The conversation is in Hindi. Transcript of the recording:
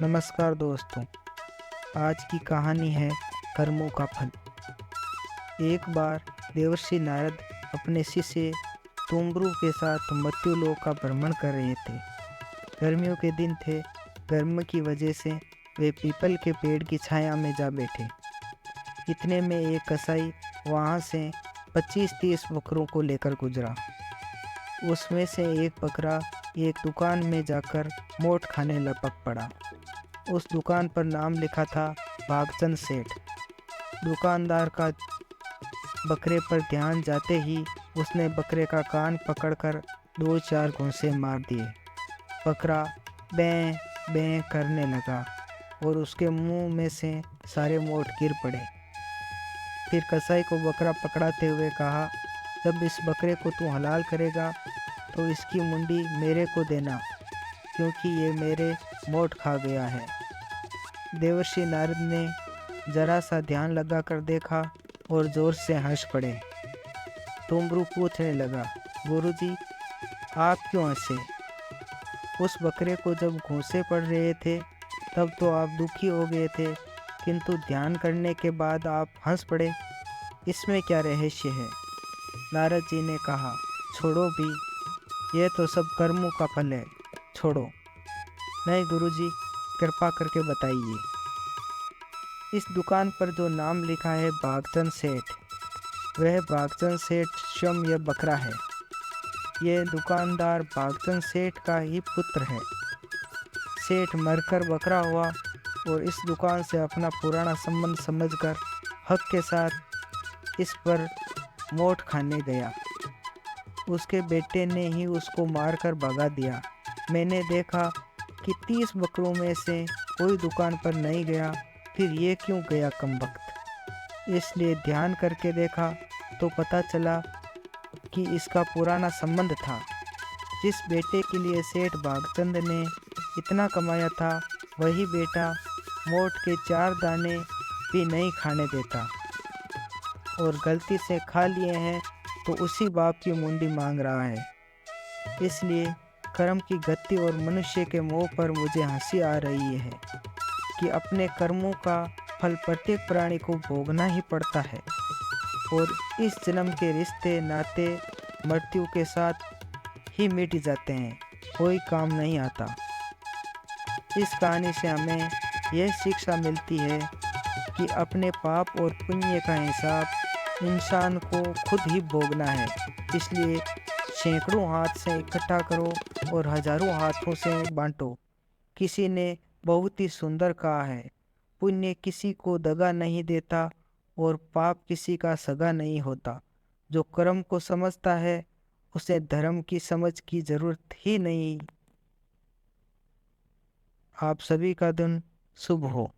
नमस्कार दोस्तों। आज की कहानी है कर्मों का फल। एक बार देवर्षि नारद अपने शिष्य तुम्बरु के साथ मर्त्युलोक का भ्रमण कर रहे थे। गर्मियों के दिन थे। गर्मी की वजह से वे पीपल के पेड़ की छाया में जा बैठे। इतने में एक कसाई वहां से 25-30 बकरों को लेकर गुजरा। उसमें से एक बकरा एक दुकान में जाकर मोट खाने लपक पड़ा। उस दुकान पर नाम लिखा था भागचंद सेठ। दुकानदार का बकरे पर ध्यान जाते ही उसने बकरे का कान पकड़कर 2-4 घूंसे मार दिए। बकरा बें बें करने लगा और उसके मुंह में से सारे मोट गिर पड़े। फिर कसाई को बकरा पकड़ाते हुए कहा, जब इस बकरे को तू हलाल करेगा तो इसकी मुंडी मेरे को देना, क्योंकि ये मेरे मोट खा गया है। देवर्षि नारद ने जरा सा ध्यान लगा कर देखा और जोर से हंस पड़े। तुम्बरु पूछने लगा, गुरुजी आप क्यों हंसे? उस बकरे को जब घूंसे पड़ रहे थे तब तो आप दुखी हो गए थे, किंतु ध्यान करने के बाद आप हंस पड़े। इसमें क्या रहस्य है? नारद जी ने कहा, छोड़ो भी, ये तो सब कर्मों का फल है, छोड़ो। नहीं गुरुजी, कृपा करके बताइए। इस दुकान पर जो नाम लिखा है भागचंद सेठ, वह भागचंद सेठ स्वयं यह बकरा है। यह दुकानदार भागचंद सेठ का ही पुत्र है। सेठ मरकर बकरा हुआ और इस दुकान से अपना पुराना संबंध समझकर हक के साथ इस पर मोट खाने गया। उसके बेटे ने ही उसको मारकर भगा दिया। मैंने देखा कि 30 बकरों में से कोई दुकान पर नहीं गया, फिर ये क्यों गया कमबख्त? इसलिए ध्यान करके देखा तो पता चला कि इसका पुराना संबंध था। जिस बेटे के लिए सेठ भागचंद ने इतना कमाया था, वही बेटा मोट के 4 दाने भी नहीं खाने देता, और गलती से खा लिए हैं तो उसी बाप की मुंडी मांग रहा है। इसलिए कर्म की गति और मनुष्य के मोह पर मुझे हंसी आ रही है कि अपने कर्मों का फल प्रत्येक प्राणी को भोगना ही पड़ता है, और इस जन्म के रिश्ते नाते मृत्यु के साथ ही मिट जाते हैं, कोई काम नहीं आता। इस कहानी से हमें यह शिक्षा मिलती है कि अपने पाप और पुण्य का हिसाब इंसान को खुद ही भोगना है। इसलिए सैकड़ों हाथ से इकट्ठा करो और हजारों हाथों से बांटो। किसी ने बहुत ही सुंदर कहा है, पुण्य किसी को दगा नहीं देता और पाप किसी का सगा नहीं होता। जो कर्म को समझता है उसे धर्म की समझ की जरूरत ही नहीं। आप सभी का दिन शुभ हो।